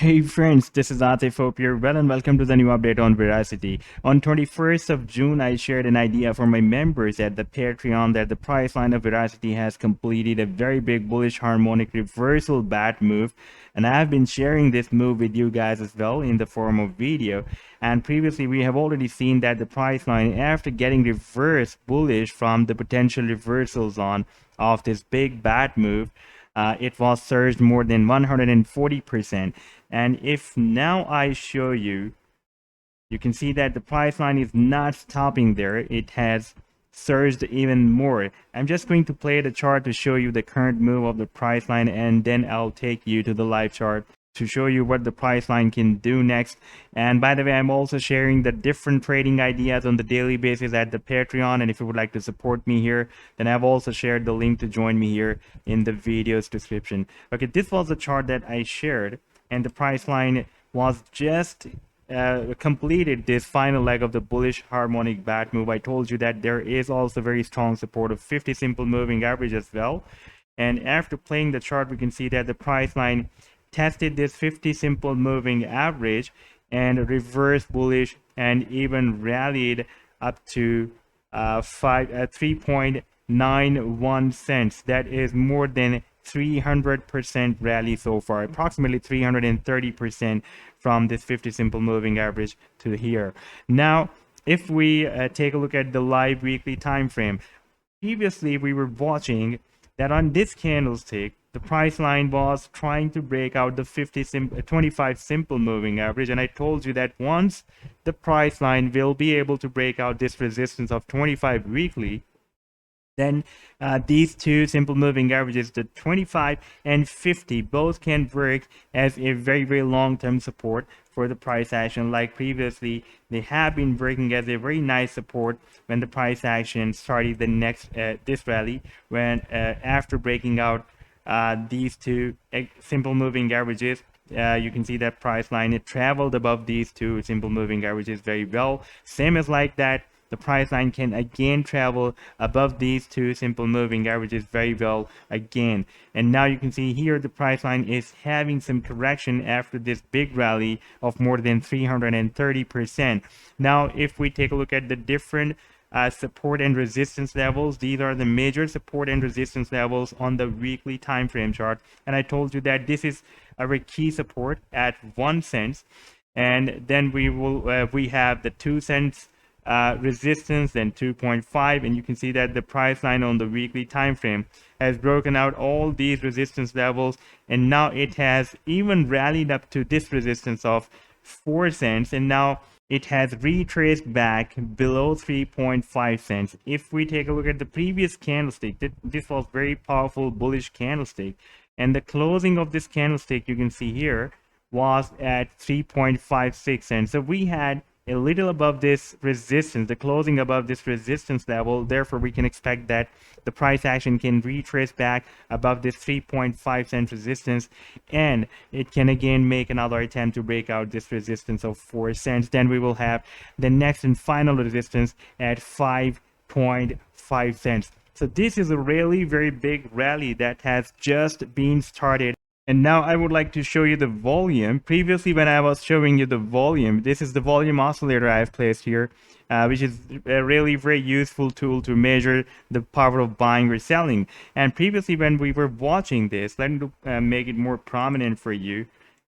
Hey friends, this is Atif. Hope you're well and welcome to the new update on Verasity. On 21st of June, I shared an idea for my members at the Patreon that the price line of Verasity has completed a very big bullish harmonic reversal bat move, and I have been sharing this move with you guys as well in the form of video. And previously, we have already seen that the price line, after getting reversed bullish from the potential reversal zone of this big bat move, it was surged more than 140%. And if now I show you, you can see that the price line is not stopping there. It has surged even more. I'm just going to play the chart to show you the current move of the price line, and then I'll take you to the live chart to show you what the price line can do next. And by the way, I'm also sharing the different trading ideas on the daily basis at the Patreon, and if you would like to support me here, then I've also shared the link to join me here in the video's description. Okay, this was the chart that I shared, and the price line was just completed this final leg of the bullish harmonic bat move. I told you that there is also very strong support of 50 simple moving average as well. And after playing the chart, we can see that the price line tested this 50 simple moving average and reversed bullish and even rallied up to 3.91 cents. That is more than 300% rally so far, approximately 330% from this 50 simple moving average to here. Now, if we take a look at the live weekly time frame, previously we were watching that on this candlestick, the price line was trying to break out the 25 simple moving average, and I told you that once the price line will be able to break out this resistance of 25 weekly, then these two simple moving averages, the 25 and 50, both can work as a very long-term support for the price action. Like previously, they have been working as a very nice support when the price action started the next this rally, when after breaking out these two simple moving averages. You can see that price line, it traveled above these two simple moving averages very well. Same as like that, the price line can again travel above these two simple moving averages very well again. And now you can see here the price line is having some correction after this big rally of more than 330%. Now, if we take a look at the different support and resistance levels, these are the major support and resistance levels on the weekly time frame chart, and I told you that this is our key support at 1 cent, and then we have the 2 cents resistance, then 2.5, and you can see that the price line on the weekly time frame has broken out all these resistance levels, and now it has even rallied up to this resistance of 4 cents, and now it has retraced back below 3.5 cents. If we take a look at the previous candlestick, this was very powerful bullish candlestick, and the closing of this candlestick, you can see here, was at 3.56 cents. So we had a little above this resistance, the closing above this resistance level. Therefore, we can expect that the price action can retrace back above this 3.5 cent resistance, and it can again make another attempt to break out this resistance of 4 cents. Then we will have the next and final resistance at 5.5 cents. So this is a really very big rally that has just been started. And now I would like to show you the volume. Previously, when I was showing you the volume, this is the volume oscillator I have placed here, which is a really very useful tool to measure the power of buying or selling. And previously, when we were watching this, let me make it more prominent for you.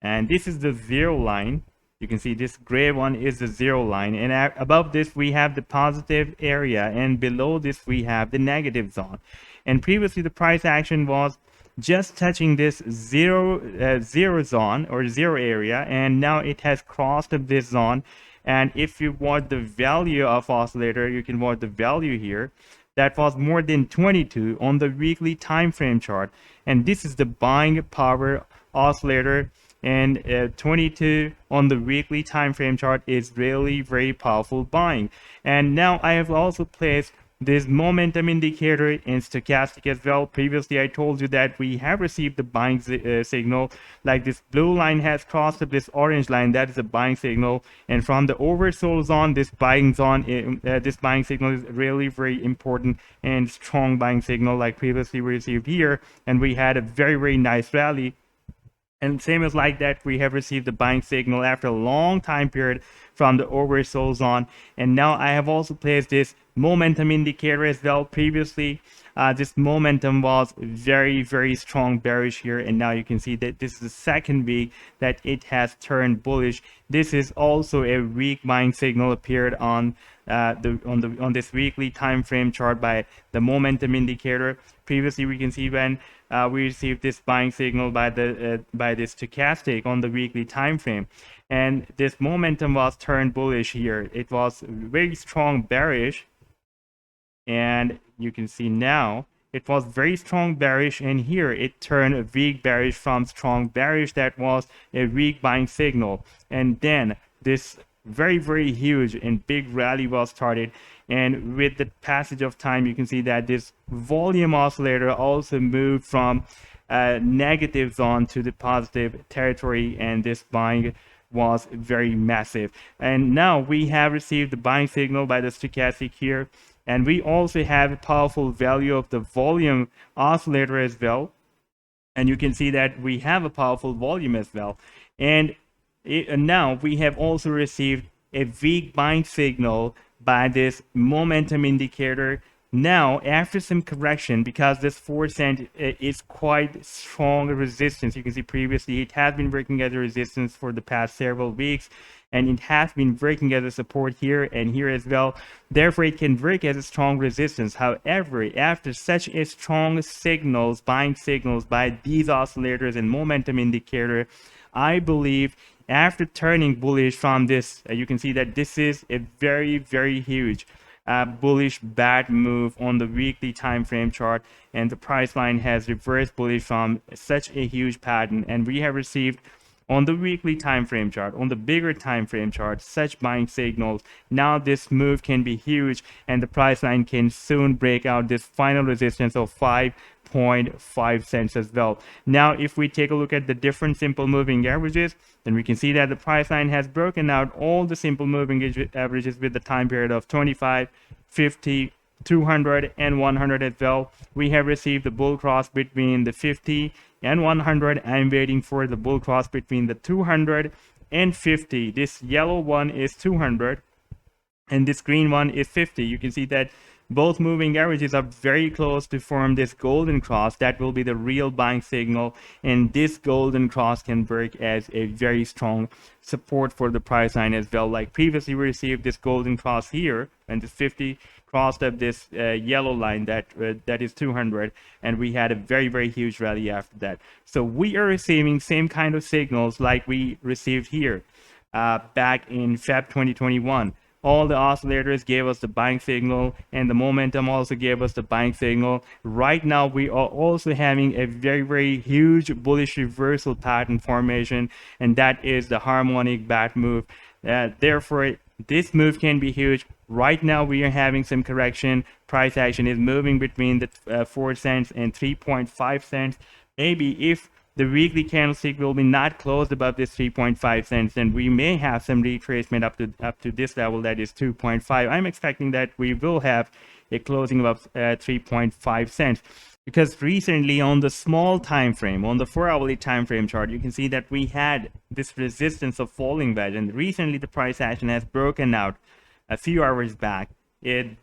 And this is the zero line. You can see this gray one is the zero line, and above this we have the positive area, and below this we have the negative zone. And previously the price action was just touching this zero zone or zero area, and now it has crossed this zone. And if you want the value of oscillator, you can watch the value here. That was more than 22 on the weekly time frame chart, and this is the buying power oscillator, and 22 on the weekly time frame chart is really very powerful buying. And now I have also placed this momentum indicator in stochastic as well. Previously I told you that we have received the buying signal, like this blue line has crossed up this orange line, that is a buying signal, and from the oversold zone, this buying signal is really very important and strong buying signal, like previously we received here, and we had a very nice rally And same as like that, we have received the buying signal after a long time period from the oversold zone. And now I have also placed this momentum indicator as well. Previously, this momentum was very, very strong bearish here. And now you can see that this is the second week that it has turned bullish. This is also a weak buying signal appeared on on this weekly time frame chart by the momentum indicator. Previously, we can see when we received this buying signal by this stochastic on the weekly time frame, and this momentum was turned bullish here. It was very strong bearish, and you can see now it was very strong bearish, and here it turned a weak bearish from strong bearish. That was a weak buying signal, and then this very huge and big rally was started. And with the passage of time, you can see that this volume oscillator also moved from negative zone to the positive territory, and this buying was very massive. And now we have received the buying signal by the stochastic here, and we also have a powerful value of the volume oscillator as well. And you can see that we have a powerful volume as well. And now we have also received a weak buying signal by this momentum indicator. Now, after some correction, because this 4 cent is quite strong resistance, you can see previously it has been working as a resistance for the past several weeks, and it has been working as a support here and here as well. Therefore, it can work as a strong resistance. However, after such a strong signals, buying signals by these oscillators and momentum indicator, I believe after turning bullish from this, you can see that this is a very huge bullish bad move on the weekly time frame chart, and the price line has reversed bullish from such a huge pattern. And we have received on the weekly time frame chart, on the bigger time frame chart, such buying signals. Now this move can be huge, and the price line can soon break out this final resistance of 5.5 cents as well. Now if we take a look at the different simple moving averages, then we can see that the price line has broken out all the simple moving averages with the time period of 25, 50, 200 and 100 as well. We have received the bull cross between the 50 and 100. I'm waiting for the bull cross between the 200 and 50. This yellow one is 200 and this green one is 50. You can see that both moving averages are very close to form this golden cross. That will be the real buying signal, and this golden cross can work as a very strong support for the price line as well. Like previously we received this golden cross here, and this 50 crossed up this yellow line that is 200, and we had a very huge rally after that. So we are receiving same kind of signals like we received here back in Feb 2021. All the oscillators gave us the buying signal, and the momentum also gave us the buying signal. Right now we are also having a very huge bullish reversal pattern formation, and that is the harmonic bat move. Therefore this move can be huge. Right now we are having some correction. Price action is moving between the 4 cents and 3.5 cents. Maybe if the weekly candlestick will be not closed above this 3.5 cents, then we may have some retracement up to this level, that is 2.5. I'm expecting that we will have a closing above 3.5 cents, because recently on the small time frame, on the 4-hourly time frame chart, you can see that we had this resistance of falling wedge, and recently the price action has broken out a few hours back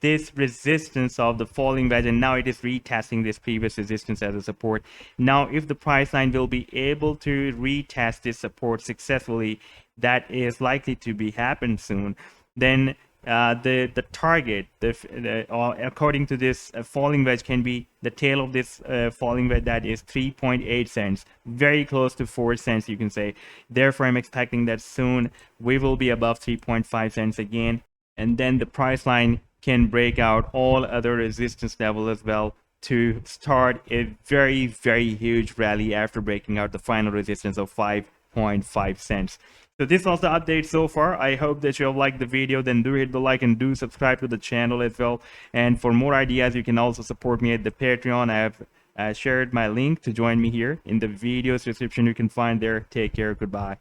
this resistance of the falling wedge, and now it is retesting this previous resistance as a support. Now if the price line will be able to retest this support successfully, that is likely to be happen soon, then the target, according to this falling wedge, can be the tail of this falling wedge, that is 3.8 cents, very close to 4 cents, you can say. Therefore I'm expecting that soon we will be above 3.5 cents again, and then the price line can break out all other resistance level as well to start a very huge rally after breaking out the final resistance of 5.5 cents. So this was the update so far. I hope that you have liked the video. Then do hit the like and do subscribe to the channel as well. And for more ideas, you can also support me at the Patreon. I have shared my link to join me here in the video's description. You can find there. Take care. Goodbye.